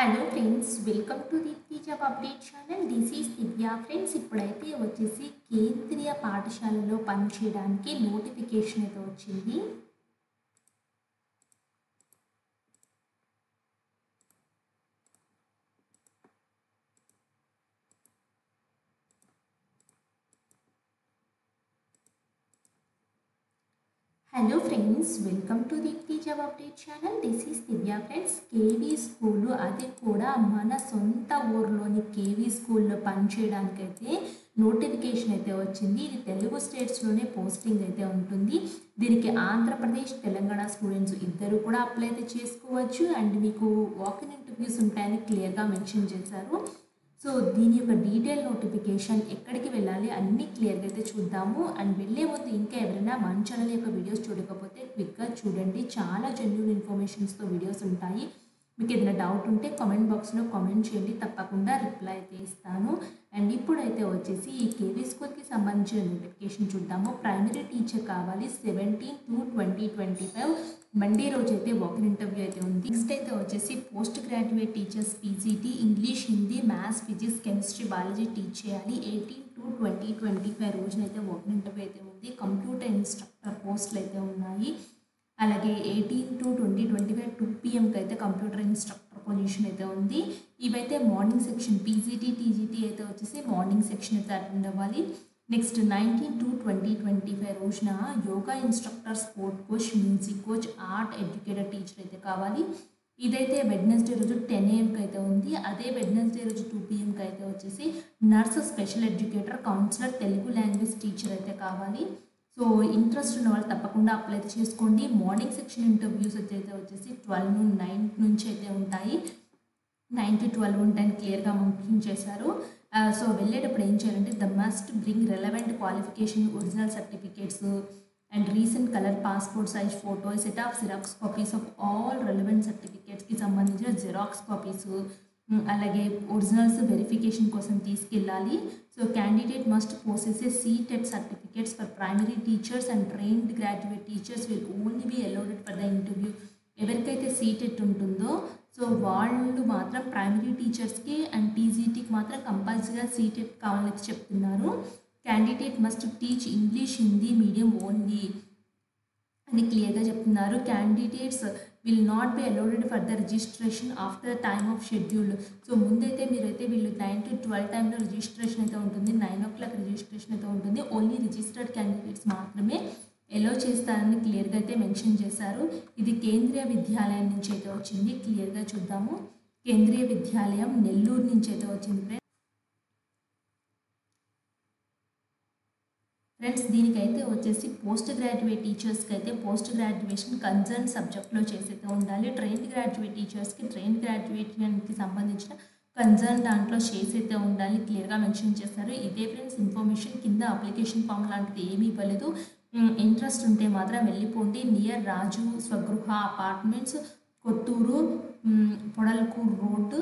Hello friends, welcome to Deepti job update channel. This is Divya. Friends, ఇప్పుడైతే వచ్చేసి కేంద్రీయ పాఠశాలలో పనిచేయడానికి నోటిఫికేషన్ అయితే వచ్చింది. Hello friends, welcome to Deepti job update channel. This is Divya. Friends, KV school, అది కూడా మన సొంత ఊర్లోని కేవీ స్కూల్లో పనిచేయడానికైతే నోటిఫికేషన్ అయితే వచ్చింది. ఇది తెలుగు స్టేట్స్లోనే పోస్టింగ్ అయితే ఉంటుంది. దీనికి ఆంధ్రప్రదేశ్, తెలంగాణ స్టూడెంట్స్ ఇద్దరు కూడా అప్లై అయితే చేసుకోవచ్చు. అండ్ మీకు వాకిన్ ఇంటర్వ్యూస్ ఉంటాయని క్లియర్గా మెన్షన్ చేశారు. సో దీని యొక్క డీటెయిల్ నోటిఫికేషన్, ఎక్కడికి వెళ్ళాలి, అన్నీ క్లియర్గా అయితే చూద్దాము. అండ్ వెళ్ళే ముందు ఇంకా ఎవరైనా మన ఛానల్ యొక్క వీడియోస్ చూడకపోతే క్విక్గా చూడండి. చాలా జెన్యూన్ ఇన్ఫర్మేషన్స్తో వీడియోస్ ఉంటాయి. మీకు ఏదైనా డౌట్ ఉంటే కామెంట్ బాక్స్లో కామెంట్ చేయండి, తప్పకుండా రిప్లై అయితే ఇస్తాను. అండ్ ఇప్పుడైతే వచ్చేసి ఈ కేవీ స్కూల్కి సంబంధించిన నోటిఫికేషన్ చూద్దాము. ప్రైమరీ టీచర్ కావాలి. 17/2/2025 మండే రోజు అయితే వాకిన్ ఇంటర్వ్యూ అయితే ఉంది. నెక్స్ట్ అయితే వచ్చేసి post graduate teachers PGT English, Hindi, maths, physics, chemistry, biology teach చేయాలి. 18/2/2025 రోజున అయితే వాకిన్ ఇంటర్వ్యూ అయితే ఉంది. కంప్యూటర్ ఇన్స్ట్రక్టర్ పోస్టులు అయితే ఉన్నాయి. అలాగే 18/2/2025 2 PM అయితే కంప్యూటర్ ఇన్స్ట్రక్టర్ పొజిషన్ అయితే ఉంది. ఇవైతే మార్నింగ్ సెక్షన్. పీజీటీ, టీజీటీ అయితే వచ్చేసి మార్నింగ్ సెక్షన్ అయితే అటెండ్ అవ్వాలి. నెక్స్ట్ 19/2/2025 రోజున yoga instructor, sport coach, music coach, art educator teacher అయితే కావాలి. ఇదైతే వెడ్నెస్డే రోజు 10 AM అయితే ఉంది. అదే వెడ్నెస్డే రోజు 2 PM అయితే వచ్చేసి nurse, special educator, counsellor, Telugu language teacher అయితే కావాలి. సో ఇంట్రెస్ట్ ఉన్న వాళ్ళు తప్పకుండా అప్లై చేసుకోండి. మార్నింగ్ సెక్షన్ ఇంటర్వ్యూస్ అయితే వచ్చేసి 12 నుండి 9 నుంచి అయితే ఉంటాయి. 9 to 12 ఉంటాయని క్లియర్గా మెన్షన్ చేశారు. సో వెళ్ళేటప్పుడు ఏం చేయాలంటే the must bring relevant qualification, original certificates and recent colour passport size photo, set of xerox copies of all relevant సర్టిఫికేట్స్కి సంబంధించిన జిరాక్స్ కాపీస్, అలాగే ఒరిజినల్స్ వెరిఫికేషన్ కోసం తీసుకెళ్ళాలి. So candidate must possess a CTET certificates for primary teachers and trained graduate teachers will only be allowded for the interview. ఎవరికైతే CTET ఉంటుందో so వాళ్ళు మాత్రం primary టీచర్స్కి అండ్ టీజీటీకి మాత్రం కంపల్సరీగా సీటెట్ కావాలని చెప్తున్నారు. Candidate must teach English, Hindi medium only అని క్లియర్గా చెప్తున్నారు. Candidates will not be allowded for the registration after the time of schedule. So ముందైతే మీరైతే వీళ్ళు 9 to 12 టైంలో రిజిస్ట్రేషన్ అయితే ఉంటుంది. 9 o'clock రిజిస్ట్రేషన్ అయితే ఉంటుంది. ఓన్లీ రిజిస్టర్డ్ క్యాండిడేట్స్ మాత్రమే ఎలో చేస్తారని క్లియర్గా అయితే మెన్షన్ చేశారు. ఇది కేంద్రీయ విద్యాలయం నుంచి అయితే వచ్చింది. క్లియర్గా చూద్దాము. కేంద్రీయ విద్యాలయం నెల్లూరు నుంచి అయితే వచ్చింది. ఫ్రెండ్స్, దీనికైతే వచ్చేసి పోస్ట్ గ్రాడ్యుయేట్ టీచర్స్కి అయితే పోస్ట్ గ్రాడ్యుయేషన్ కన్సర్న్ సబ్జెక్ట్లో చేసైతే ఉండాలి. ట్రైన్డ్ గ్రాడ్యుయేట్ టీచర్స్కి ట్రైన్ గ్రాడ్యుయేషన్కి సంబంధించిన కన్సర్న్ దాంట్లో చేసైతే ఉండాలి. క్లియర్గా మెన్షన్ చేస్తారు. ఇదే ఫ్రెండ్స్ ఇన్ఫర్మేషన్. కింద అప్లికేషన్ ఫామ్ లాంటిది ఏమీ ఇవ్వలేదు. ఇంట్రెస్ట్ ఉంటే మాత్రం వెళ్ళిపోండి. Near Raju Swagruha apartments, Kothuru, Podalakur road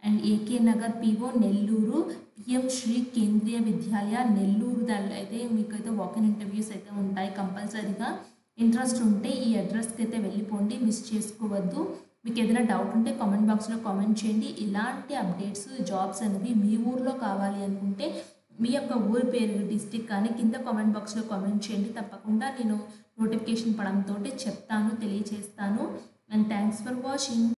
and AK Nagar PO Nellore, PM Shri Kendriya Vidyalaya Nellore. దానిలో అయితే మీకు అయితే వాకిన్ ఇంటర్వ్యూస్ అయితే ఉంటాయి కంపల్సరీగా. ఇంట్రెస్ట్ ఉంటే ఈ అడ్రస్కి అయితే వెళ్ళిపోండి, మిస్ చేసుకోవద్దు. మీకు ఏదైనా డౌట్ ఉంటే కామెంట్ బాక్స్లో కామెంట్ చేయండి. ఇలాంటి అప్డేట్స్, జాబ్స్ అనేవి మీ ఊర్లో కావాలి అనుకుంటే మీ యొక్క ఊరి పేరు, డిస్టిక్ కానీ కింద కామెంట్ బాక్స్లో కామెంట్ చేయండి. తప్పకుండా నేను నోటిఫికేషన్ పడంతో చెప్తాను, తెలియచేస్తాను. And thanks for watching.